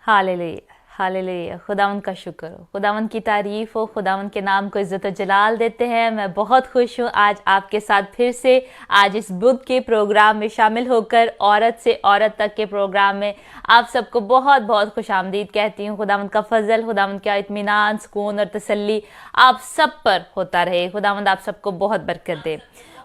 Hallelujah, hallelujah. खुदावंद का शुक्र हो, खुदावंद की तारीफ हो, खुदावंद के नाम को इज्जत और जलाल देते हैं। मैं बहुत खुश हूँ आज आपके साथ फिर से आज इस बुध के प्रोग्राम में शामिल होकर औरत से औरत तक के प्रोग्राम में आप सबको बहुत बहुत खुशामदीद कहती हूँ। खुदावंद का फजल, खुदावंद का इत्मीनान, सुकून और तसल्ली आप सब पर होता रहे। खुदावंद आप सबको बहुत बरकत दे।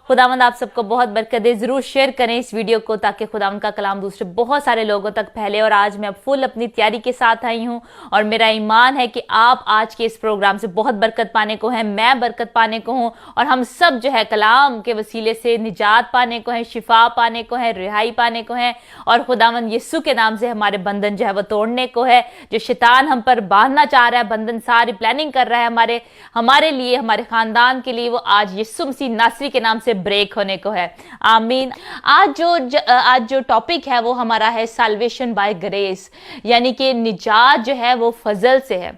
खुदावंद आप सबको बहुत बरकत दे। जरूर शेयर करें इस वीडियो को ताकि खुदावंद का कलाम दूसरे बहुत सारे लोगों तक फैले। और आज मैं फुल अपनी तैयारी के साथ आई हूं और मेरा ईमान है कि आप आज के इस प्रोग्राम से बहुत बरकत पाने को है, मैं बरकत पाने को हूं और हम सब जो है कलाम के वसीले से निजात पाने को है, शिफा पाने को है, रिहाई पाने को है और खुदावंद यीशु के नाम से हमारे बंधन जो है वो तोड़ने को है। जो शैतान हम पर बांधना चाह रहा है, बंधन सारी प्लानिंग कर रहा है हमारे लिए, हमारे खानदान के लिए, वो आज यीशु मसीह नासरी के नाम से ब्रेक होने को है। आमीन। आज जो टॉपिक है वो हमारा है साल्वेशन बाय ग्रेस, यानी कि निजात जो है वो फजल से है,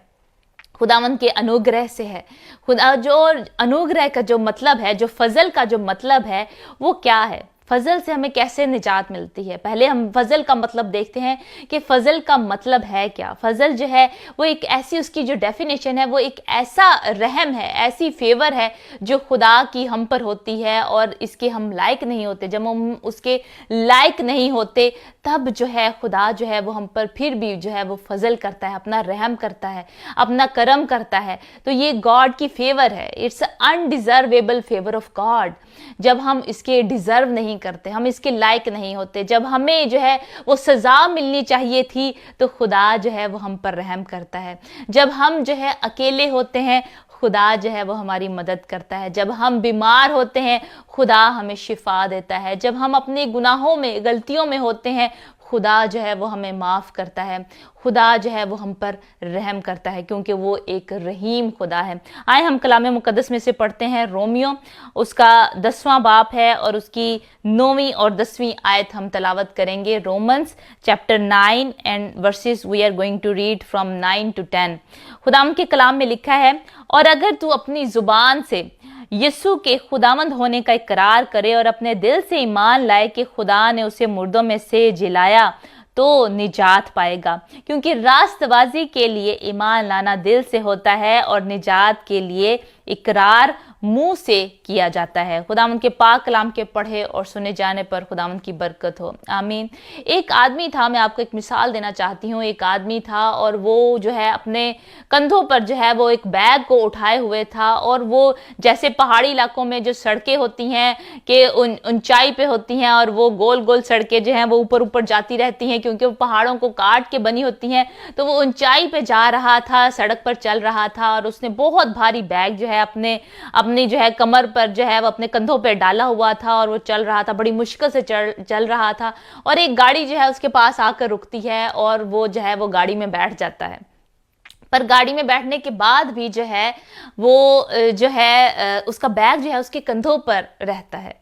खुदावंद के अनुग्रह से है। खुदा जो अनुग्रह का जो मतलब है, जो फजल का जो मतलब है वो क्या है, फजल से हमें कैसे निजात मिलती है। पहले हम फजल का मतलब देखते हैं कि फजल का मतलब है क्या। फजल जो है वो एक ऐसी, उसकी जो डेफिनेशन है वो एक ऐसा रहम है, ऐसी फेवर है जो खुदा की हम पर होती है और इसके हम लायक नहीं होते। जब हम उसके लायक नहीं होते तब जो है खुदा जो है वो हम पर फिर भी जो है वो फजल करता है, अपना रहम करता है, अपना करम करता है। तो ये गॉड की फेवर है। It's undeservable favour of God. जब हम इसके डिजर्व नहीं करते, हम इसके लायक नहीं होते, जब हमें जो है वो सजा मिलनी चाहिए थी तो खुदा जो है वो हम पर रहम करता है। जब हम जो है अकेले होते हैं खुदा जो है वो हमारी मदद करता है। जब हम बीमार होते हैं खुदा हमें शिफा देता है। जब हम अपने गुनाहों में, गलतियों में होते हैं खुदा जो है वो हमें माफ़ करता है। खुदा जो है वो हम पर रहम करता है क्योंकि वो एक रहीम खुदा है। आए हम कलाम मुकद्दस में से पढ़ते हैं रोमियो, उसका 10वां बाब है और उसकी 9वीं और 10वीं आयत हम तलावत करेंगे। Romans chapter 9 and verses we are going to read from 9 to 10। खुदाम के कलाम में लिखा है, और अगर तू अपनी जुबान से यीशु के खुदावंद होने का इकरार करे और अपने दिल से ईमान लाए कि खुदा ने उसे मुर्दों में से जिलाया तो निजात पाएगा। क्योंकि रास्तबाजी के लिए ईमान लाना दिल से होता है और निजात के लिए इकरार मुंह से किया जाता है। खुदावंद के पाक कलाम के पढ़े और सुने जाने पर खुदावंद की बरकत हो। आमीन। एक आदमी था, मैं आपको एक मिसाल देना चाहती हूँ। एक आदमी था और वो जो है अपने कंधों पर जो है वो एक बैग को उठाए हुए था और वो जैसे पहाड़ी इलाकों में जो सड़कें होती हैं कि ऊंचाई पे होती हैं और वो गोल गोल सड़कें जो हैं वो ऊपर ऊपर जाती रहती हैं क्योंकि वो पहाड़ों को काट के बनी होती हैं। तो वो ऊंचाई पे जा रहा था, सड़क पर चल रहा था और उसने बहुत भारी बैग जो है अपनी जो है कमर पर जो है वो अपने कंधों पे डाला हुआ था और वो चल रहा था, बड़ी मुश्किल से चल रहा था। और एक गाड़ी जो है उसके पास आकर रुकती है और वो जो है वो गाड़ी में बैठ जाता है। पर गाड़ी में बैठने के बाद भी जो है वो जो है उसका बैग जो है उसके कंधों पर रहता है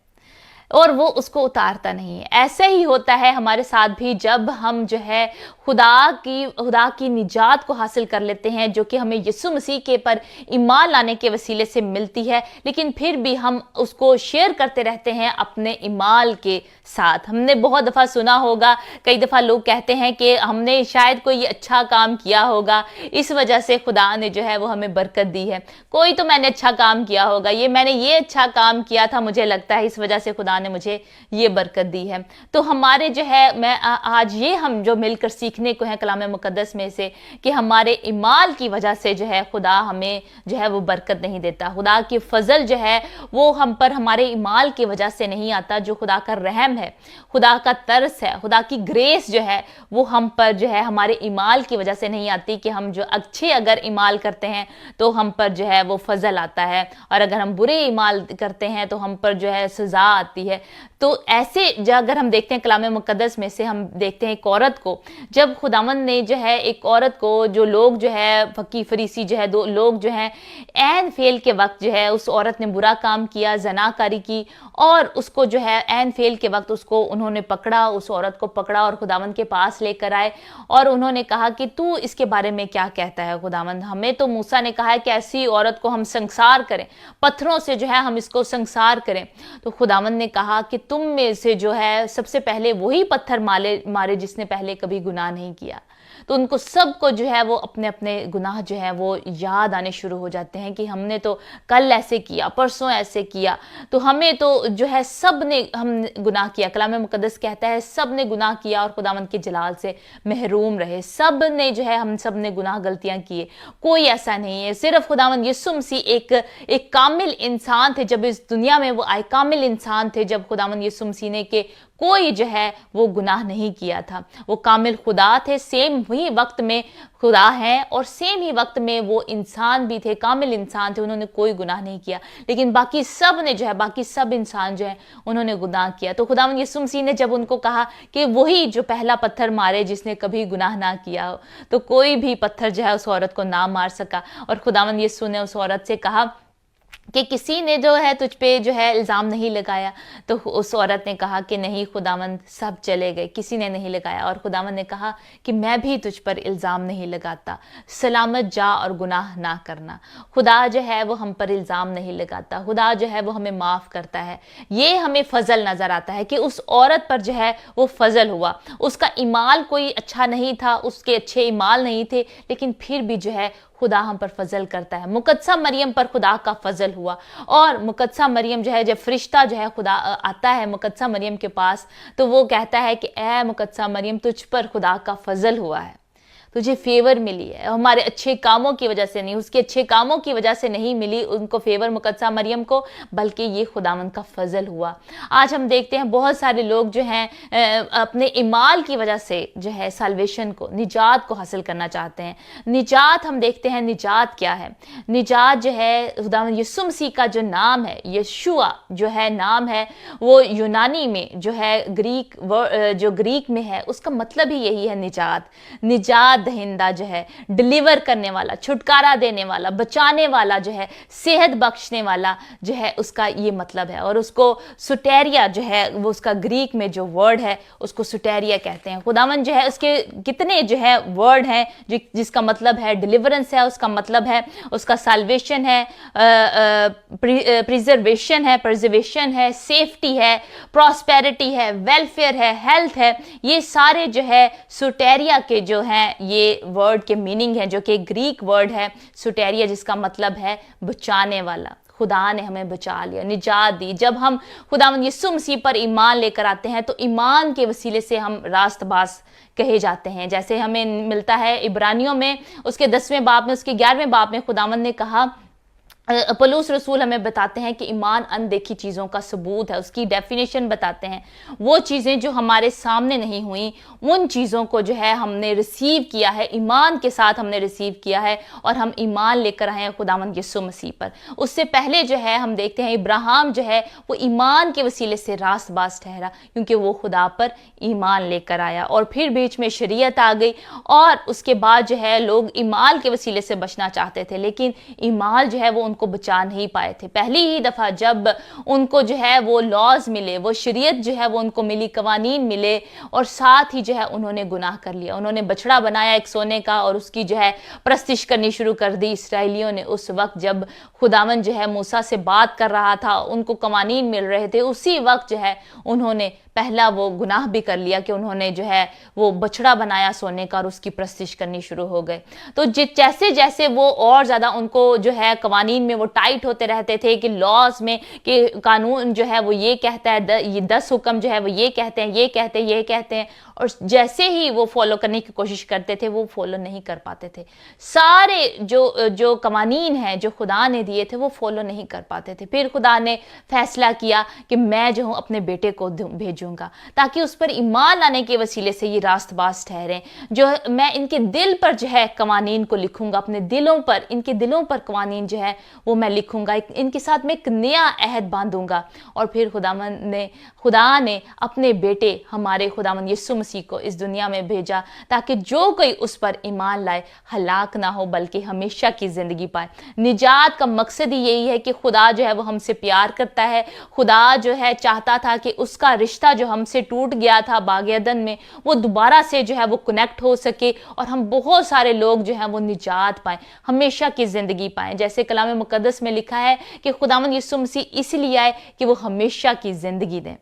और वो उसको उतारता नहीं है। ऐसे ही होता है हमारे साथ भी, जब हम जो है खुदा की निजात को हासिल कर लेते हैं जो कि हमें यीशु मसीह के पर ईमान लाने के वसीले से मिलती है, लेकिन फिर भी हम उसको शेयर करते रहते हैं अपने ईमान के साथ। हमने बहुत दफ़ा सुना होगा, कई दफ़ा लोग कहते हैं कि हमने शायद कोई अच्छा काम किया होगा, इस वजह से खुदा ने जो है वो हमें बरकत दी है। कोई तो मैंने अच्छा काम किया होगा, मैंने ये अच्छा काम किया था, मुझे लगता है इस वजह से खुदा ने मुझे ये बरकत दी है। तो हमारे जो है मैं आज ये हम जो मिलकर सीखने को है कलाम मुकद्दस में से कि हमारे ईमान की वजह से जो है खुदा हमें जो है वो बरकत नहीं देता। खुदा की फजल जो है वो हम पर हमारे ईमान की वजह से नहीं आता। जो खुदा का रहम है, खुदा का तरस है, खुदा की ग्रेस जो है वो हम पर जो है हमारे ईमान की वजह से नहीं आती कि हम जो अच्छे अगर ईमान करते हैं तो हम पर जो है वो फजल आता है और अगर हम बुरे ईमान करते हैं तो हम पर जो है सजा आती है। तो ऐसे अगर हम देखते हैं कलाम मुकद्दस में से हम देखते हैं एक औरत को, जब खुदावंद ने जो है एक औरत को, जो लोग जो है फकी फरीसी जो है दो लोग जो है ऐन फेल के वक्त जो है उस औरत ने बुरा काम किया, जनाकारी की और उसको जो है ऐन फेल के वक्त उसको उन्होंने पकड़ा, उस औरत को पकड़ा और खुदावंद के पास लेकर आए और उन्होंने कहा कि तू इसके बारे में क्या कहता है खुदावंद। हमें तो मूसा ने कहा है कि ऐसी औरत को हम संसार करें, पत्थरों से जो है हम इसको संसार करें। तो खुदावंद ने कहा कि तुम में से जो है सबसे पहले वही पत्थर मारे जिसने पहले कभी गुनाह नहीं किया। तो उनको सबको जो है वो अपने अपने गुनाह जो है वो याद आने शुरू हो जाते हैं कि हमने तो कल ऐसे किया, परसों ऐसे किया, तो हमें तो जो है सब ने हम गुनाह किया। कलाम मुकद्दस कहता है सब ने गुनाह किया और खुदावंद के जलाल से महरूम रहे। सब ने जो है, हम सब ने गुनाह गलतियां किए, कोई ऐसा नहीं है। सिर्फ खुदावंद यीशु मसीह एक कामिल इंसान थे। जब इस दुनिया में वो आए, कामिल इंसान थे जब खुदावंद यीशु मसीह ने के कोई जो है वो गुनाह नहीं किया था। वो कामिल खुदा थे, सेम ही वक्त में खुदा है और सेम ही वक्त में वो इंसान भी थे, कामिल इंसान थे। उन्होंने कोई गुनाह नहीं किया, लेकिन बाकी सब ने जो है, बाकी सब इंसान जो है उन्होंने गुनाह किया। तो खुदावंद यीशु मसीह ने जब उनको कहा कि वही जो पहला पत्थर मारे जिसने कभी गुनाह ना किया हो, तो कोई भी पत्थर जो है उस औरत को ना मार सका। और खुदावंद यीशु ने उस औरत से कहा कि किसी ने जो है तुझ पे जो है इल्ज़ाम नहीं लगाया। तो उस औरत ने कहा कि नहीं खुदावंद, सब चले गए, किसी ने नहीं लगाया। और खुदावंद ने कहा कि मैं भी तुझ पर इल्ज़ाम नहीं लगाता, सलामत जा और गुनाह ना करना। खुदा जो है वो हम पर इल्ज़ाम नहीं लगाता, खुदा जो है वो हमें माफ़ करता है। ये हमें फजल नज़र आता है कि उस औरत पर जो है वो फजल हुआ। उसका ईमाल कोई अच्छा नहीं था, उसके अच्छे ईमाल नहीं थे, लेकिन फिर भी जो है खुदा हम पर फजल करता है। मुकद्दसा मरियम पर खुदा का फजल हुआ। और मुकद्दसा मरियम जो है, जब फरिश्ता जो है खुदा आता है मुकद्दसा मरियम के पास, तो वो कहता है कि ए मुकद्दसा मरियम, तुझ पर खुदा का फजल हुआ है, तुझे फेवर मिली है। हमारे अच्छे कामों की वजह से नहीं, उसके अच्छे कामों की वजह से नहीं मिली उनको फेवर मुकद्दसा मरियम को, बल्कि ये खुदावंद का फजल हुआ। आज हम देखते हैं बहुत सारे लोग जो हैं अपने इमाल की वजह से जो है साल्वेशन को, निजात को हासिल करना चाहते हैं। निजात, हम देखते हैं निजात क्या है। निजात जो है खुदावंद यीशु मसीह का जो नाम है, यशुआ जो है नाम है, वो यूनानी में जो है जो ग्रीक में है, उसका मतलब ही यही है निजात। निजात दहिंदा जो है, डिलीवर करने वाला, छुटकारा देने वाला, बचाने वाला जो है, सेहत बख्शने वाला जो है, उसका ये मतलब है। और उसको सुटेरिया जो है, वो उसका ग्रीक में जो वर्ड है उसको सुटेरिया कहते हैं। खुदावंद जो है उसके कितने जो है वर्ड हैं जिसका मतलब है डिलीवरेंस है, उसका मतलब है उसका साल्वेशन है, प्रिजर्वेशन है, प्रिजर्वेशन है, सेफ्टी है, प्रॉस्पेरिटी है, वेलफेयर है, हेल्थ है। ये सारे जो है सुटेरिया के जो हैं ये वर्ड के मीनिंग है, जो कि ग्रीक वर्ड है सुटेरिया, जिसका मतलब है बचाने वाला। खुदा ने हमें बचा लिया, निजात दी। जब हम खुदावंद यीशु मसीह पर ईमान लेकर आते हैं तो ईमान के वसीले से हम रास्तबाज कहे जाते हैं। जैसे हमें मिलता है इब्रानियों में उसके 10वें बाब में, उसके 11वें बाब में खुदावंद ने कहा, पौलुस रसूल हमें बताते हैं कि ईमान अनदेखी चीज़ों का सबूत है। उसकी डेफिनेशन बताते हैं, वो चीज़ें जो हमारे सामने नहीं हुई, उन चीज़ों को जो है हमने रिसीव किया है, ईमान के साथ हमने रिसीव किया है, और हम ईमान लेकर आए हैं खुदावंद यीशु मसीह पर। उससे पहले जो है हम देखते हैं इब्राहिम जो है वो ईमान के वसीले से रास्तबाज ठहरा, क्योंकि वो खुदा पर ईमान लेकर आया। और फिर बीच में शरीयत आ गई, और उसके बाद जो है लोग ईमान के वसीले से बचना चाहते थे, लेकिन ईमान जो है वो उनको बचा नहीं पाए थे। पहली ही दफा जब उनको जो है वो लॉज मिले, वो शरीयत जो है वो उनको मिली, कवानीन मिले, और साथ ही जो है उन्होंने गुनाह कर लिया। उन्होंने बछड़ा बनाया एक सोने का और उसकी जो है प्रस्तिश करनी शुरू कर दी। इसराइलियों ने उस वक्त जब खुदावन जो है मूसा से बात कर रहा था, उनको कवानीन मिल रहे थे, उसी वक्त जो है उन्होंने पहला वो गुनाह भी कर लिया कि उन्होंने जो है वो बछड़ा बनाया सोने का और उसकी प्रस्तिश करनी शुरू हो गए। तो जैसे जैसे वो और ज़्यादा उनको जो है कवानीन में वो टाइट होते रहते थे कि लॉज में कि कानून जो है वो ये कहता है, ये 10 हुक्म जो है वो ये कहते हैं, ये कहते हैं, ये कहते हैं, और जैसे ही वो फॉलो करने की कोशिश करते थे वो फॉलो नहीं कर पाते थे। सारे जो कवानीन हैं जो खुदा ने दिए थे वो फॉलो नहीं कर पाते थे। फिर खुदा ने फैसला किया कि मैं जो हूँ अपने बेटे को भेजूंगा ताकि उस पर ईमान लाने के वसीले से ये रास्तबाज ठहरे। जो मैं इनके दिल पर जो है कवानीन को लिखूंगा, अपने दिलों पर, इनके दिलों पर कवानीन जो है वो मैं लिखूंगा, इनके साथ मैं एक नया अहद बांधूंगा। और फिर खुदा ने अपने बेटे हमारे खुदावंद यीशु मसीह को इस दुनिया में भेजा ताकि जो कोई उस पर ईमान लाए हलाक ना हो बल्कि हमेशा की जिंदगी पाए। निजात का मकसद ही यही है कि खुदा जो है वो हमसे प्यार करता है। खुदा जो है चाहता था कि उसका रिश्ता जो हमसे टूट गया था बाग़ अदन में वो दोबारा से जो है वो कनेक्ट हो सके और हम बहुत सारे लोग जो है वो निजात पाएं, हमेशा की जिंदगी पाएं। जैसे कलाम मुकद्दस में लिखा है कि खुदावंद यीशु मसीह इसलिए आए कि वो हमेशा की जिंदगी दें।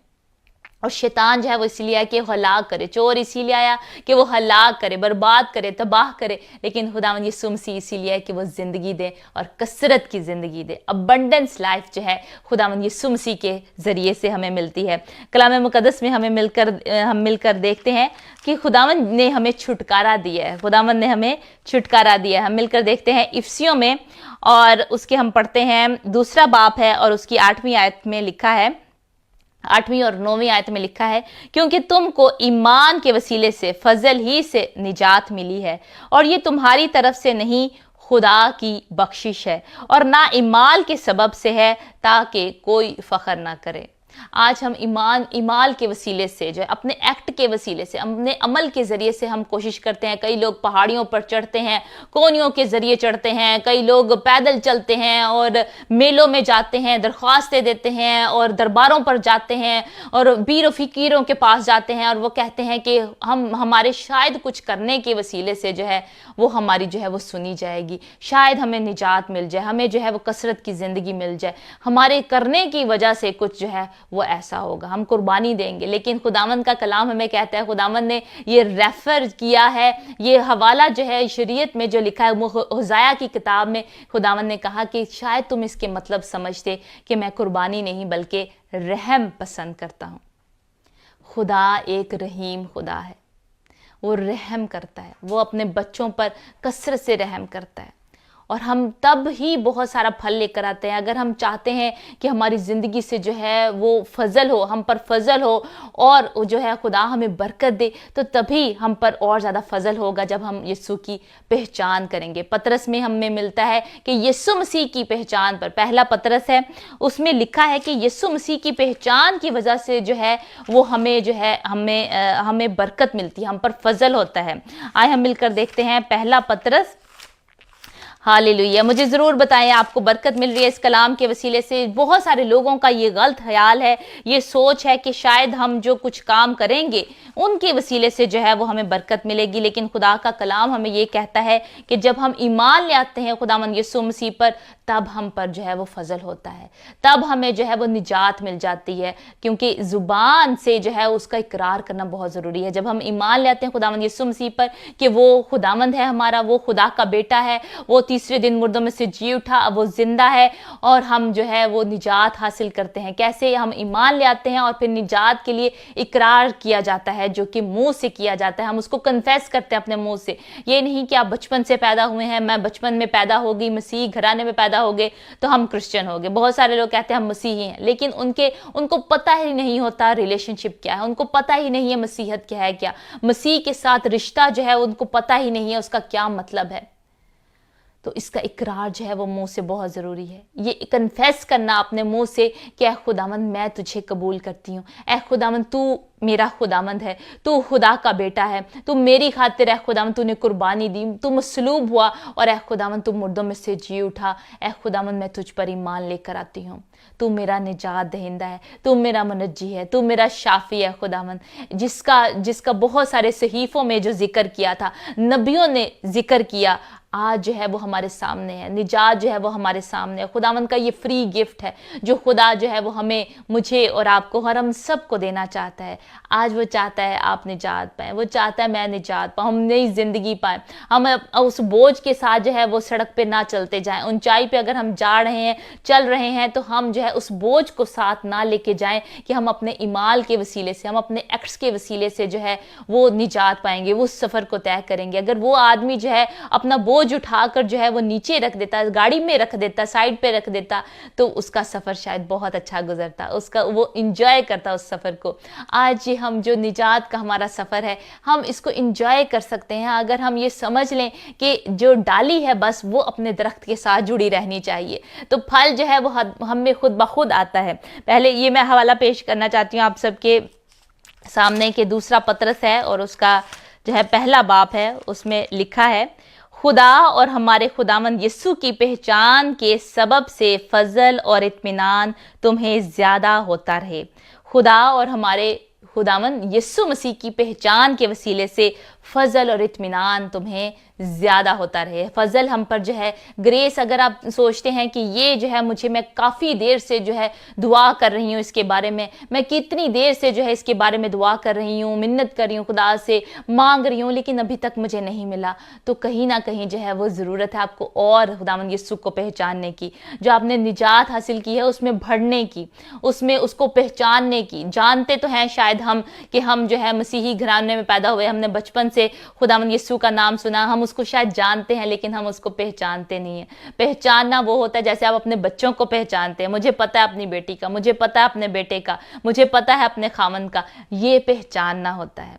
और शैतान जो है वो इसीलिए आया कि वो हलाक करे, चोर इसीलिए आया कि वो हलाक करे, बर्बाद करे, तबाह करे। लेकिन खुदावंद यीशु मसीह इसीलिए आया कि वो ज़िंदगी दे और कसरत की ज़िंदगी दे। अबंडेंस लाइफ जो है खुदावंद यीशु मसीह के ज़रिए से हमें मिलती है। कलाम मुकद्दस में हम मिलकर देखते हैं कि खुदावंद ने हमें छुटकारा दिया है, खुदावंद ने हमें छुटकारा दिया है। हम मिलकर देखते हैं इफिसियों में, और उसके हम पढ़ते हैं 2 बाब है और उसकी 8वीं आयत में लिखा है, 8वीं और 9वीं आयत में लिखा है, क्योंकि तुमको ईमान के वसीले से फजल ही से निजात मिली है, और ये तुम्हारी तरफ से नहीं, खुदा की बख्शिश है, और ना इमाल के सबब से है, ताकि कोई फख्र ना करे। आज हम ईमान के वसीले से, जो है अपने एक्ट के वसीले से, अपने अमल के ज़रिए से हम कोशिश करते हैं। कई लोग पहाड़ियों पर चढ़ते हैं, कोनियों के ज़रिए चढ़ते हैं, कई लोग पैदल चलते हैं और मेलों में जाते हैं, दरख्वास्तें देते हैं और दरबारों पर जाते हैं और पीर फ़कीरों के पास जाते हैं, और वो कहते हैं कि हमारे शायद कुछ करने के वसीले से जो है वो हमारी जो है वो सुनी जाएगी, शायद हमें निजात मिल जाए, हमें जो है वो कसरत की ज़िंदगी मिल जाए, हमारे करने की वजह से कुछ जो है वो ऐसा होगा, हम कुर्बानी देंगे। लेकिन खुदावंद का कलाम हमें कहता है, खुदावंद ने ये रेफर किया है, ये हवाला जो है शरीयत में जो लिखा है, होशाया की किताब में खुदावंद ने कहा कि शायद तुम इसके मतलब समझते कि मैं कुर्बानी नहीं बल्कि रहम पसंद करता हूँ। खुदा एक रहीम खुदा है, वो रहम करता है, वो अपने बच्चों पर कसरत से रहम करता है, और हम तब ही बहुत सारा फल लेकर आते हैं। अगर हम चाहते हैं कि हमारी ज़िंदगी से जो है वो फजल हो, हम पर फजल हो, और जो है खुदा हमें बरकत दे, तो तभी हम पर और ज़्यादा फजल होगा जब हम यीशु की पहचान करेंगे। पतरस में हमें मिलता है कि यीशु मसीह की पहचान पर, पहला पतरस है, उसमें लिखा है कि यीशु मसीह की पहचान की वजह से जो है वो हमें जो है हमें बरकत मिलती है, हम पर फजल होता है। आइए हम मिलकर देखते हैं पहला पतरस। हालेलुया। मुझे ज़रूर बताएं आपको बरकत मिल रही है इस कलाम के वसीले से। बहुत सारे लोगों का ये गलत ख्याल है, ये सोच है कि शायद हम जो कुछ काम करेंगे उनके वसीले से जो है वो हमें बरकत मिलेगी। लेकिन खुदा का कलाम हमें ये कहता है कि जब हम ईमान ले आते हैं खुदावंद यीशु मसीह पर, तब हम पर जो है वो फजल होता है, तब हमें जो है वो निजात मिल जाती है, क्योंकि ज़ुबान से जो है उसका इकरार करना बहुत ज़रूरी है। जब हम ईमान ले आते हैं खुदावंद यीशु मसीह पर कि वो खुदावंद है हमारा, वो खुदा का बेटा है, वो तीसरे दिन मुर्दों में से जी उठा, अब वो जिंदा है, और हम जो है वो निजात हासिल करते हैं। कैसे? हम ईमान ले आते हैं और फिर निजात के लिए इकरार किया जाता है, जो कि मुंह से किया जाता है, हम उसको कन्फेस करते हैं अपने मुंह से। ये नहीं कि आप बचपन से पैदा हुए हैं, मैं बचपन में पैदा होगी, मसीह घराने में पैदा हो गए तो हम क्रिश्चियन हो गए। बहुत सारे लोग कहते हैं हम मसीही हैं, लेकिन उनको पता ही नहीं होता रिलेशनशिप क्या है, उनको पता ही नहीं है मसीहत क्या है, क्या मसीह के साथ रिश्ता जो है उनको पता ही नहीं है उसका क्या मतलब है। तो इसका इकरार जो है वो मुंह से बहुत ज़रूरी है, ये कन्फेस करना अपने मुंह से कि ऐ खुदावंद मैं तुझे कबूल करती हूँ, ऐ खुदावंद तू मेरा खुदावंद है, तू खुदा का बेटा है, तू मेरी खातिर ऐ खुदावंद तूने कुर्बानी दी, तू मसलूब हुआ, और ऐ खुदावंद तू मुर्दों में से जी उठा, ऐ खुदावंद मैं तुझ पर ईमान लेकर आती हूँ, तू मेरा निजात दहिंदा है, तू मेरा मुनज्जी है, तू मेरा शाफी है खुदावंद, जिसका बहुत सारे सहीफ़ों में जो जिक्र किया था, नबियों ने जिक्र किया, आज जो है वो हमारे सामने है। निजात जो है वो हमारे सामने है। खुदावंद का ये फ्री गिफ्ट है जो खुदा जो है वो हमें, मुझे और आपको और हम सबको देना चाहता है। आज वो चाहता है आप निजात पाएं, वो चाहता है मैं निजात पाऊँ, हम नई जिंदगी पाएं, हम उस बोझ के साथ जो है वो सड़क पे ना चलते जाएं। ऊंचाई पे अगर हम जा रहे हैं, चल रहे हैं, तो हम जो है उस बोझ को साथ ना लेके जाएं कि हम अपने ईमाल के वसीले से, हम अपने एक्ट्स के वसीले से जो है वो निजात पाएंगे, वो सफ़र को तय करेंगे। अगर वो आदमी जो है अपना बोझ उठाकर जो है वो नीचे रख देता, गाड़ी में रख देता, साइड पे रख देता, तो उसका सफ़र शायद बहुत अच्छा गुजरता, उसका वो इंजॉय करता उस सफ़र को। आज ये हम जो निजात का हमारा सफ़र है, हम इसको इंजॉय कर सकते हैं अगर हम ये समझ लें कि जो डाली है बस वो अपने दरख्त के साथ जुड़ी रहनी चाहिए, तो फल जो है वो हमें खुद ब खुद आता है। पहले ये मैं हवाला पेश करना चाहती हूँ आप सबके सामने कि 2 पतरस है और उसका जो है पहला बाब है, उसमें लिखा है, खुदा और हमारे खुदावंद यीशु की पहचान के सबब से फजल और इत्मीनान तुम्हें ज़्यादा होता रहे। खुदा और हमारे खुदावंद यीशु मसीह की पहचान के वसीले से फजल और इत्मीनान तुम्हें ज़्यादा होता रहे। फजल हम पर जो है, ग्रेस, अगर आप सोचते हैं कि ये जो है मुझे, मैं काफ़ी देर से जो है दुआ कर रही हूँ इसके बारे में, मैं कितनी देर से जो है इसके बारे में दुआ कर रही हूँ, मिन्नत कर रही हूँ, खुदा से मांग रही हूँ, लेकिन अभी तक मुझे नहीं मिला, तो कहीं ना कहीं जो है वो ज़रूरत है आपको और खुदावंद यीशु को पहचानने की। जो आपने निजात हासिल की है उसमें बढ़ने की, उसमें उसको पहचानने की। जानते तो हैं शायद हम कि हम जो है मसीही घराने में पैदा हुए, हमने बचपन से खुदावंद यीशु का नाम सुना, हम उसको शायद जानते हैं, लेकिन हम उसको पहचानते नहीं है। पहचानना वो होता है जैसे आप अपने बच्चों को पहचानते हैं। मुझे पता है अपनी बेटी का, मुझे पता है अपने बेटे का, मुझे पता है अपने खामन का, ये पहचानना होता है।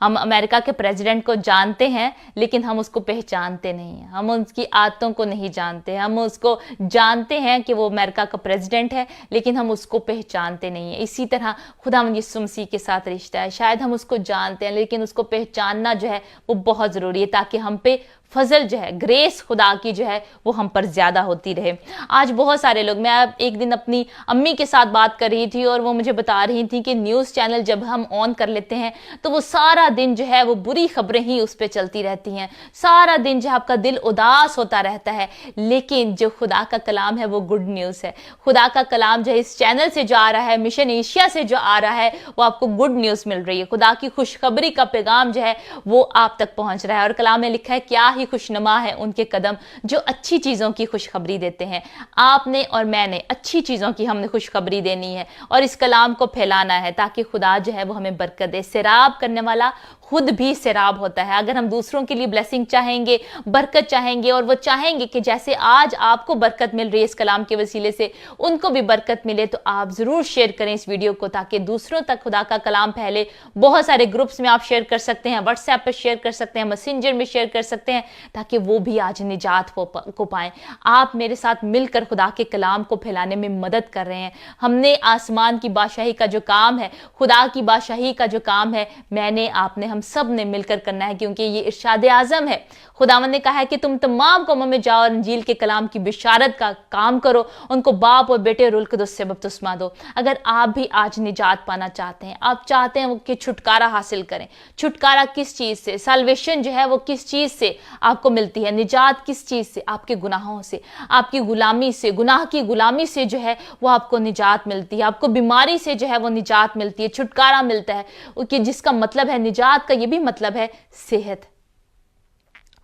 हम अमेरिका के प्रेसिडेंट को जानते हैं, लेकिन हम उसको पहचानते नहीं हैं, हम उसकी आदतों को नहीं जानते। हम उसको जानते हैं कि वो अमेरिका का प्रेसिडेंट है, लेकिन हम उसको पहचानते नहीं हैं। इसी तरह खुदावंद यीशु मसीह के साथ रिश्ता है, शायद हम उसको जानते हैं, लेकिन उसको पहचानना जो है वो बहुत ज़रूरी है, ताकि हम पे फजल जो है, ग्रेस खुदा की जो है वो हम पर ज़्यादा होती रहे। आज बहुत सारे लोग, मैं एक दिन अपनी अम्मी के साथ बात कर रही थी और वो मुझे बता रही थी कि न्यूज़ चैनल जब हम ऑन कर लेते हैं तो वो सारा दिन जो है वो बुरी खबरें ही उस पर चलती रहती हैं, सारा दिन जो है आपका दिल उदास होता रहता है। लेकिन जो खुदा का कलाम है वो गुड न्यूज़ है। खुदा का कलाम जो है इस चैनल से जो आ रहा है, मिशन एशिया से जो आ रहा है, वो आपको गुड न्यूज़ मिल रही है। खुदा की खुशखबरी का पैगाम जो है वो आप तक पहुंच रहा है। और कलाम में लिखा है, क्या ही खुशनुमा है उनके कदम जो अच्छी चीज़ों की खुशखबरी देते हैं। आपने और मैंने अच्छी चीज़ों की हमने खुशखबरी देनी है और इस कलाम को फैलाना है, ताकि खुदा जो है वो हमें बरकत दे। सैराब करने वाला खुद भी सैराब होता है। अगर हम दूसरों के लिए ब्लेसिंग चाहेंगे, बरकत चाहेंगे, और वो चाहेंगे कि जैसे आज आपको बरकत मिल रही है इस कलाम के वसीले से, उनको भी बरकत मिले, तो आप ज़रूर शेयर करें इस वीडियो को, ताकि दूसरों तक खुदा का कलाम फैले। बहुत सारे ग्रुप्स में आप शेयर कर सकते हैं, व्हाट्सएप पर शेयर कर सकते हैं, मैसेंजर में शेयर कर सकते हैं, ताकि वो भी आज निजात को पाएं। आप मेरे साथ मिलकर खुदा के कलाम को फैलाने में मदद कर रहे हैं। हमने आसमान की बादशाही का जो काम है, खुदा की बादशाही का जो काम है, मैंने, आपने, हम सब ने मिलकर करना है, क्योंकि ये इरशाद आज़म है। खुदावंद ने कहा है कि तुम तमाम कौमों में जाओ और इंजील के कलाम की बिशारत का काम करो, उनको बाप और बेटे रुल के दुस्से बपतिस्मा दो। अगर आप भी आज निजात पाना चाहते हैं, आप चाहते हैं कि छुटकारा हासिल करें, छुटकारा किस चीज़ से, साल्वेशन जो है वो किस चीज़ से आपको मिलती है, निजात किस चीज़ से, आपके गुनाहों से, आपकी गुलामी से, गुनाह की गुलामी से जो है वो आपको निजात मिलती है। आपको बीमारी से जो है वो निजात मिलती है, छुटकारा मिलता है, कि जिसका मतलब है, निजात का ये भी मतलब है सेहत।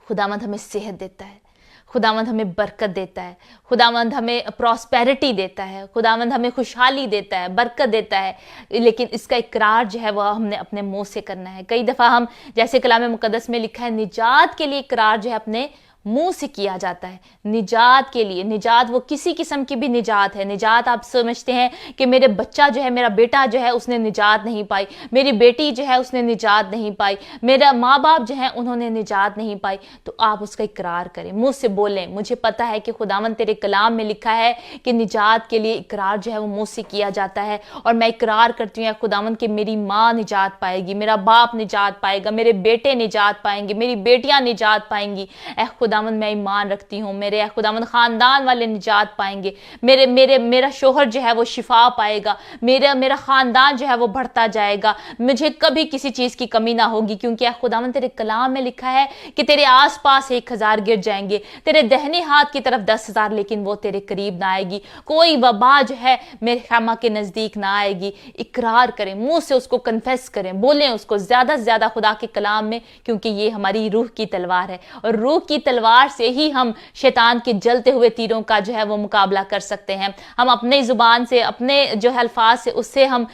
खुदावंद हमें सेहत देता है, खुदावंद हमें बरकत देता है, खुदावंद हमें प्रॉस्पेरिटी देता है, खुदावंद हमें खुशहाली देता है, बरकत देता है। लेकिन इसका इकरार जो है वह हमने अपने मुंह से करना है। कई दफ़ा हम, जैसे कलाम मुकद्दस में लिखा है, निजात के लिए इकरार जो है अपने मुंह से किया जाता है। निजात के लिए, निजात वो किसी किस्म की भी निजात है। निजात आप समझते हैं कि मेरे बच्चा जो है, मेरा बेटा जो है, उसने निजात नहीं पाई, मेरी बेटी जो है उसने निजात नहीं पाई, मेरा माँ बाप जो है उन्होंने निजात नहीं पाई, तो आप उसका इकरार करें, मुंह से बोलें। मुझे पता है कि खुदावंद तेरे कलाम में लिखा है कि निजात के लिए इकरार जो है वो मुंह से किया जाता है। और मैं इकरार करती हूँ खुदावंद कि मेरी माँ निजात पाएगी, मेरा बाप निजात पाएगा, मेरे बेटे निजात पाएंगे, मेरी बेटियां निजात पाएंगी। खुदावंद मैं ईमान रखती हूँ, मेरे खुदावंद खानदान वाले निजात पाएंगे, मेरा शोहर जो है वो शिफा पाएगा, मेरा खानदान जो है वो बढ़ता जाएगा, मुझे कभी किसी चीज़ की कमी ना होगी, क्योंकि खुदावंद तेरे कलाम में लिखा है कि तेरे आसपास 1000 गिर जाएंगे, तेरे दहने हाथ की तरफ 10,000, लेकिन वो तेरे करीब ना आएगी। कोई वबा जो है मेरे खैमा के नज़दीक ना आएगी। इकरार करें, मुंह से उसको कन्फेस करें, बोलें उसको ज़्यादा से ज़्यादा खुदा के कलाम में, क्योंकि ये हमारी रूह की तलवार है, और रूह की तलवार से ही हम शैतान के जलते हुए तीरों का जो है वो मुकाबला कर सकते हैं। हम अपने जुबान से, अपने जो अल्फाज से, उससे हम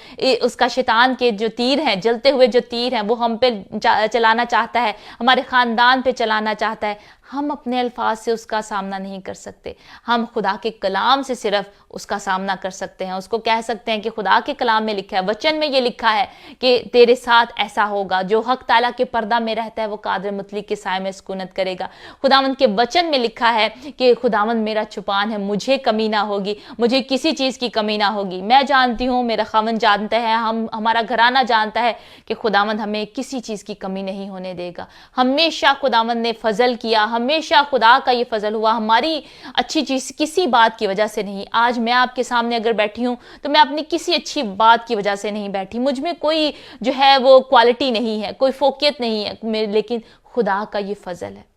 उसका, शैतान के जो तीर हैं, जलते हुए जो तीर हैं, वो हम पे चलाना चाहता है, हमारे खानदान पे चलाना चाहता है। हम अपने अल्फाज से उसका सामना नहीं कर सकते, हम खुदा के कलाम से सिर्फ उसका सामना कर सकते हैं। उसको कह सकते हैं कि खुदा के कलाम में लिखा है, वचन में ये लिखा है कि तेरे साथ ऐसा होगा, जो हक ताला के पर्दा में रहता है वो कादर मुतली के साए में सुकूनत करेगा। खुदा खुदावंद के वचन में लिखा है कि खुदावंद मेरा चुपान है, मुझे कमी ना होगी, मुझे किसी चीज की कमी ना होगी। मैं जानती हूँ, मेरा खावंद जानता है, हमारा घराना जानता है कि खुदावंद हमें किसी चीज की कमी नहीं होने देगा। हमेशा खुदावंद ने फजल किया, हमेशा खुदा का ये फजल हुआ, हमारी अच्छी चीज किसी बात की वजह से नहीं। आज मैं आपके सामने अगर बैठी हूं तो मैं अपनी किसी अच्छी बात की वजह से नहीं बैठी, मुझ में कोई जो है वो क्वालिटी नहीं है, कोई फोकियत नहीं है, लेकिन खुदा का ये फजल है।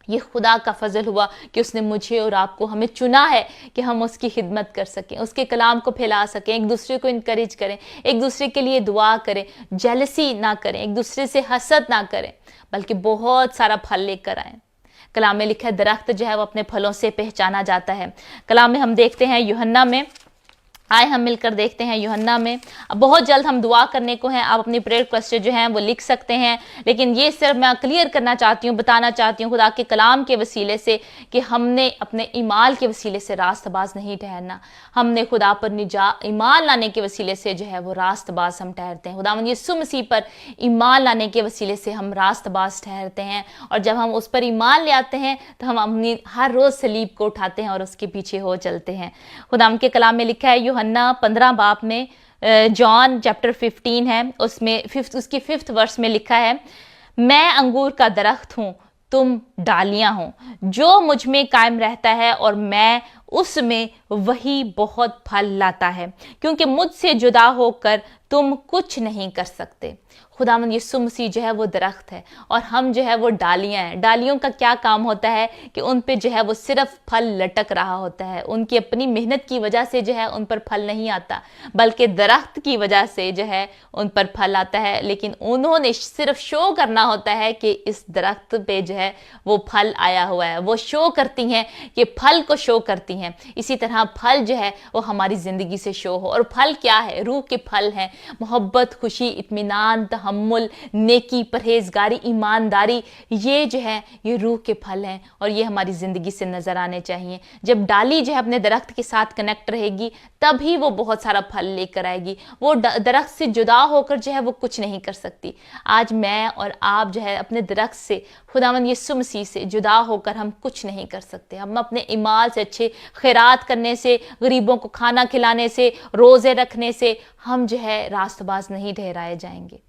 ये खुदा का फजल हुआ कि उसने मुझे और आपको, हमें चुना है कि हम उसकी खिदमत कर सकें, उसके कलाम को फैला सकें, एक दूसरे को इनकरेज करें, एक दूसरे के लिए दुआ करें, जेलसी ना करें, एक दूसरे से हसद ना करें, बल्कि बहुत सारा फल लेकर आए। कलाम में लिखा है दरख्त जो है वो अपने फलों से पहचाना जाता है। कलाम में हम देखते हैं यूहन्ना में, आए हम मिलकर देखते हैं यूहन्ना में। अब बहुत जल्द हम दुआ करने को हैं, आप अपनी प्रेयर रिक्वेस्ट जो हैं वो लिख सकते हैं, लेकिन ये सिर्फ मैं क्लियर करना चाहती हूँ, बताना चाहती हूँ खुदा के कलाम के वसीले से कि हमने अपने ईमान के वसीले से रास्तबाज नहीं ठहरना। हमने खुदा पर ईमान लाने के वसीले से जो है वो रास्तबाज हम ठहरते हैं। खुदावंद यीशु मसीह पर ईमान लाने के वसीले से हम रास्तबाज ठहरते हैं, और जब हम उस पर ईमान ले आते हैं तो हम अपनी हर रोज सलीब को उठाते हैं और उसके पीछे हो चलते हैं। खुदावंद के कलाम में लिखा है यूहन्ना 15 बाब में, जॉन चैप्टर 15 है, उसमें उसकी 5th वर्स में लिखा है, मैं अंगूर का दरख्त हूँ, तुम डालियां हो, जो मुझ में कायम रहता है और मैं उसमें, वही बहुत फल लाता है, क्योंकि मुझसे जुदा होकर तुम कुछ नहीं कर सकते। खुदावंद यीशु मसीह जो है वो दरख्त है और हम जो है वो डालियां हैं। डालियों का क्या काम होता है कि उन पे जो है वो सिर्फ फल लटक रहा होता है, उनकी अपनी मेहनत की वजह से जो है उन पर फल नहीं आता, बल्कि दरख्त की वजह से जो है उन पर फल आता है। लेकिन उन्होंने सिर्फ शो करना होता है कि इस दरख्त पे जो है वो फल आया हुआ है, वो शो करती हैं कि फल को शो करती हैं। इसी तरह फल जो है वो हमारी जिंदगी से शो हो। और फल क्या है? रूह के फल हैं, मोहब्बत, खुशी, इत्मीनान, तहम्मुल, नेकी, परहेजगारी, ईमानदारी, ये जो है ये रूह के फल हैं और ये हमारी जिंदगी से नजर आने चाहिए। जब डाली जो है अपने दरख्त के साथ कनेक्ट रहेगी तभी वो बहुत सारा फल लेकर आएगी। वो दरख्त से जुदा होकर जो है वो कुछ नहीं कर सकती। आज मैं और आप जो है अपने दरख्त से, खुदावंद यीशु मसीह से जुदा होकर हम कुछ नहीं कर सकते। हम अपने ईमाल से, अच्छे खैरात करने से, गरीबों को खाना खिलाने से, रोजे रखने से हम जो है रास्तबाज नहीं ठहराए जाएंगे।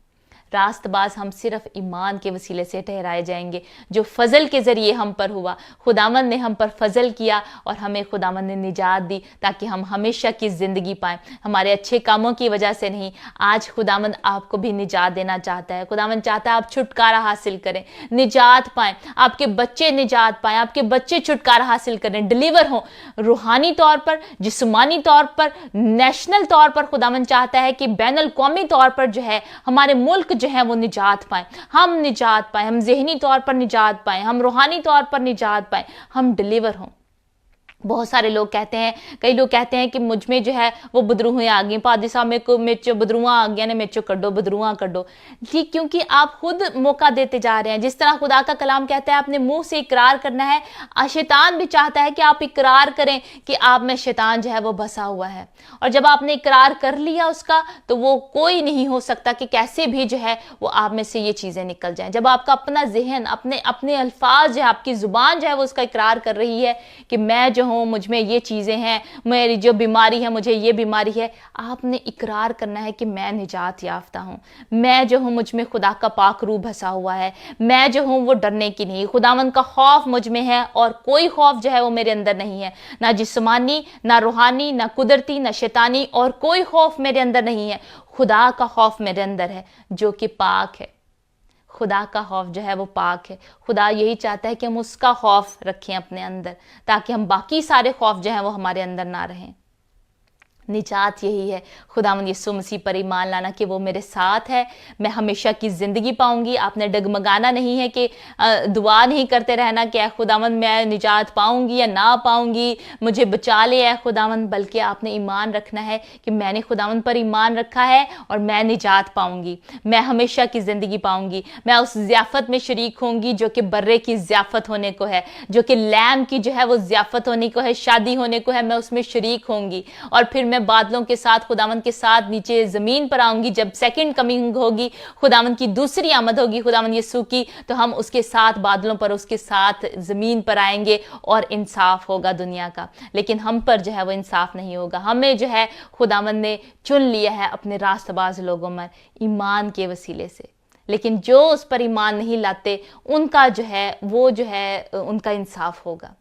रास्तबाज हम सिर्फ ईमान के वसीले से ठहराए जाएंगे जो फजल के जरिए हम पर हुआ। खुदावंद ने हम पर फजल किया और हमें खुदावंद ने निजात दी ताकि हम हमेशा की जिंदगी पाएं, हमारे अच्छे कामों की वजह से नहीं। आज खुदावंद आपको भी निजात देना चाहता है। खुदावंद चाहता है आप छुटकारा हासिल करें, निजात पाएं, आपके बच्चे निजात पाएं, आपके बच्चे छुटकारा हासिल करें, डिलीवर हों रूहानी तौर पर, जिस्मानी तौर पर, नेशनल तौर पर। खुदावंद चाहता है कि बैनुल कौमी तौर पर जो है हमारे मुल्क जो है वो निजात पाएं, हम निजात पाएं, हम ज़हनी तौर पर निजात पाएं, हम रूहानी तौर पर निजात पाएं, हम डिलीवर हों। बहुत सारे लोग कहते हैं, कई लोग कहते हैं कि मुझ में जो है वो बदरूहें आ गई, पादी साहब मेरे को बदरूआ आ गया ने, मेरे चो कड्डो बदरूआ कड्डो। ठीक, क्योंकि आप खुद मौका देते जा रहे हैं। जिस तरह खुदा का कलाम कहता है अपने मुंह से इकरार करना है, शैतान भी चाहता है कि आप इकरार करें कि आप में शैतान जो है वो बसा हुआ है। और जब आपने इकरार कर लिया उसका, तो वो कोई नहीं हो सकता कि कैसे भी जो है वो आप में से ये चीज़ें निकल जाएं। जब आपका अपना जहन, अपने अल्फाज जो है, आपकी जुबान जो है वो उसका इकरार कर रही है कि मैं जो हूँ, मुझ में ये चीजें हैं, मेरी जो बीमारी है, मुझे ये बीमारी है, आपने इकरार करना है कि मैं निजात याफ्ता हूँ, मैं जो हूँ मुझ में खुदा का पाक रूह बसा हुआ है, मैं जो हूँ वो डरने की नहीं, खुदावंद का खौफ मुझ में है और कोई खौफ जो है वो मेरे अंदर नहीं है, ना जिस्मानी, ना रूहानी, ना कुदरती, ना शैतानी, और कोई खौफ मेरे अंदर नहीं है। खुदा का खौफ मेरे अंदर है जो कि पाक है। खुदा का खौफ जो है वो पाक है। खुदा यही चाहता है कि हम उसका खौफ रखें अपने अंदर, ताकि हम बाकी सारे खौफ जो है वो हमारे अंदर ना रहें। निजात यही है, खुदावंद यीशु मसीह पर ईमान लाना कि वो मेरे साथ है, मैं हमेशा की ज़िंदगी पाऊंगी। आपने डगमगाना नहीं है कि दुआ नहीं करते रहना कि खुदावंद मैं निजात पाऊंगी या ना पाऊंगी, मुझे बचा ले है खुदावंद, बल्कि आपने ईमान रखना है कि मैंने खुदावंद पर ईमान रखा है और मैं निजात पाऊंगी, मैं हमेशा की ज़िंदगी पाऊंगी। मैं उस ज़ियाफ़त में शरीक होंगी जो कि बर्रे की ज़ियाफ़त होने को है, जो कि लैम की जो है वो ज़ियाफ़त होने को है, शादी होने को है, मैं उसमें शरीक होंगी। और फिर मैं मैं बादलों के साथ, खुदावंद के साथ नीचे जमीन पर आऊंगी। जब सेकंड कमिंग होगी, खुदावंद की दूसरी आमद होगी खुदावंद यीशु की, तो हम उसके साथ बादलों पर, उसके साथ जमीन पर आएंगे और इंसाफ होगा दुनिया का। लेकिन हम पर जो है वो इंसाफ नहीं होगा। हमें जो है खुदावंद ने चुन लिया है अपने रास्तबाज लोगों में ईमान के वसीले से, लेकिन जो उस पर ईमान नहीं लाते उनका जो है वो जो है उनका इंसाफ होगा।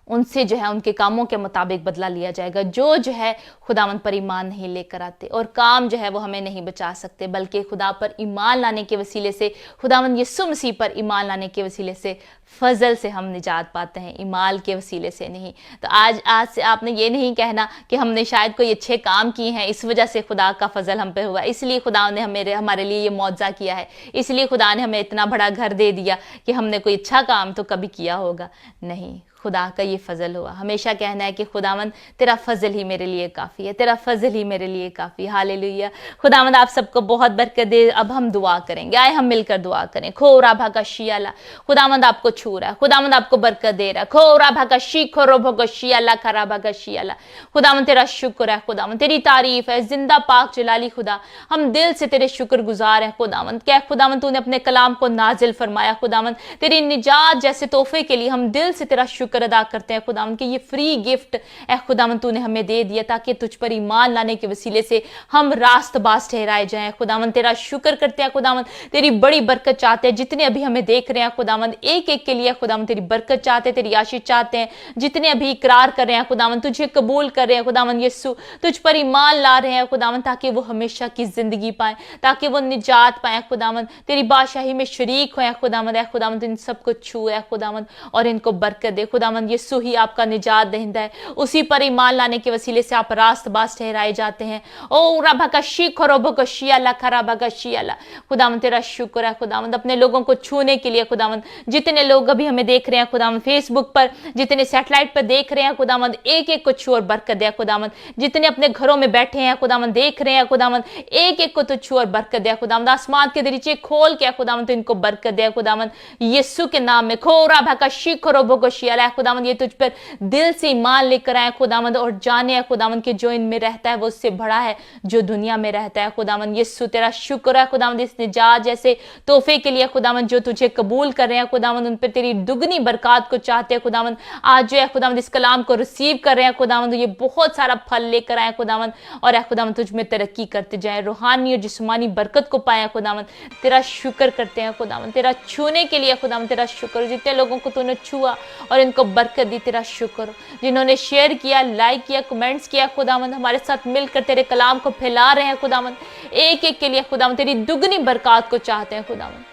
उनसे जो है उनके कामों के मुताबिक बदला लिया जाएगा। जो है खुदावंद पर ईमान नहीं लेकर आते, और काम जो है वो हमें नहीं बचा सकते, बल्कि खुदा पर ईमान लाने के वसीले से, खुदावंद यीशु मसीह पर ईमान लाने के वसीले से, फजल से हम निजात पाते हैं, ईमाल के वसीले से नहीं। तो आज से आपने ये नहीं कहना कि हमने शायद कोई अच्छे काम किए हैं, इस वजह से खुदा का फजल हम पे हुआ, इसलिए खुदा ने हमारे लिए ये मुआवजा किया है, इसलिए खुदा ने हमें इतना बड़ा घर दे दिया कि हमने कोई अच्छा काम तो कभी किया होगा। नहीं, खुदा का ये फजल हुआ। हमेशा कहना है कि खुदावंद तेरा फजल ही मेरे लिए काफ़ी है, तेरा फजल ही मेरे लिए काफ़ी। हालेलुया। खुदावंद आप सबको बहुत बरकत दे। अब हम दुआ करेंगे, आए हम मिलकर दुआ करें। खो राभा का शियाला, खुदावंद आपको छू रहा है, खुदावंद आपको बरकत दे रहा है। खो राभा का शी खो रोभो का शियाला खराबा का शियाला। खुदावंद तेरा शुक्र है, खुदावंद तेरी तारीफ है। जिंदा पाक जलाली खुदा, हम दिल से तेरे शुक्र गुजार हैं खुदावंद। क्या खुदावंद तूने अपने कलाम को नाजिल फरमाया खुदावंद, तेरी निजात जैसे तोहफे के लिए हम दिल से तेरा शुक्र अदा करते हैं खुदावंद कि ये फ्री गिफ्ट है खुदावंद तूने हमें दे दिया, ताकि तुझ पर ईमान लाने के वसीले से हम रास्तबाज ठहराए जाएं खुदावंद। तेरा शुक्र करते हैं खुदावंद, तेरी बड़ी बरकत चाहते हैं। जितने अभी हमें देख रहे हैं खुदावंद, एक एक के लिए खुदावंद तेरी बरकत चाहते हैं, तेरी आशीष चाहते हैं। जितने अभी इकरार कर रहे हैं खुदावंद, तुझे कबूल कर रहे हैं खुदावंद यीशु, तुझ पर ईमान ला रहे हैं खुदावंद, ताकि वो हमेशा की जिंदगी पाए, ताकि वो निजात पाए खुदावंद, तेरी बादशाही में शरीक हो खुदावंद। है खुदावंद इन सबको छू है खुदावंद और इनको बरकत दे खुदावंद। यीशु ही आपका निजात दहिंदा है, उसी पर ईमान लाने के वसीले से आप रास्तबाज ठहराए जाते हैं। ओ रबा का शीख और रबो का शियाला खराबा का शियाला। खुदावंद तेरा शुक्र है खुदावंद, अपने लोगों को छूने के लिए खुदावंद। जितने लोग अभी हमें देख रहे हैं खुदावंद फेसबुक पर, जितने सैटेलाइट पर देख रहे हैं खुदावंद, एक एक को छू और बरकत दे खुदावंद। जितने अपने घरों में बैठे हैं खुदावंद, देख रहे हैं खुदावंद, एक एक को तो छू और बरकत दे खुदावंद। आसमान के दरीचे खोल के खुदावंद तो इनको बरकत दे खुदावंद, यीशु के नाम में। खो रबा का शीख और रबो का शियाला खुदावंद, ये तुझ पर दिल से ईमान लेकर आए खुदावंद, और जाने खुदावंद के जो इनमें रहता है वो उससे बड़ा है जो दुनिया में रहता है खुदावंद। यीशु तेरा शुक्र है खुदावंद इस निजात जैसे तोहफे के लिए खुदावंद, जो तुझे कबूल कर रहे हैं खुदावंद, उन पर तेरी दुगनी बरकत को चाहते हैं खुदावंद। आज जो है खुदावंद इस कलाम को रिसीव कर रहे हैं खुदावंद, ये बहुत सारा फल लेकर आए खुदावंद, और खुदावंद तुझ में तरक्की करते जाए, रूहानी और जिस्मानी बरकत को पाए खुदावंद। तेरा शुक्र करते हैं खुदावंद, तेरा छूने के लिए खुदावंद तेरा शुक्र। जितने लोगों को तूने छुआ और इनको बरकत दी, तेरा शुक्र। जिन्होंने शेयर किया, लाइक किया, कमेंट्स किया खुदावंद, हमारे साथ मिलकर तेरे कलाम को फैला रहे हैं खुदावंद, एक एक के लिए खुदावंद तेरी दुगनी बरकत को चाहते हैं खुदावंद।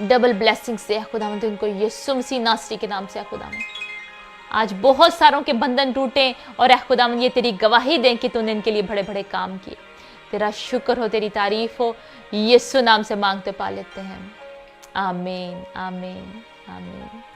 डबल ब्लेसिंग से खुदावंद इनको यीशु मसीह नासरी के नाम से खुदावंद। आज बहुत सारों के बंधन टूटे और खुदावंद ये तेरी गवाही दें कि तूने इनके लिए बड़े बड़े काम किए। तेरा शुक्र हो, तेरी तारीफ हो, यीशु नाम से मांगते पा लेते हैं। आमीन आमीन आमीन।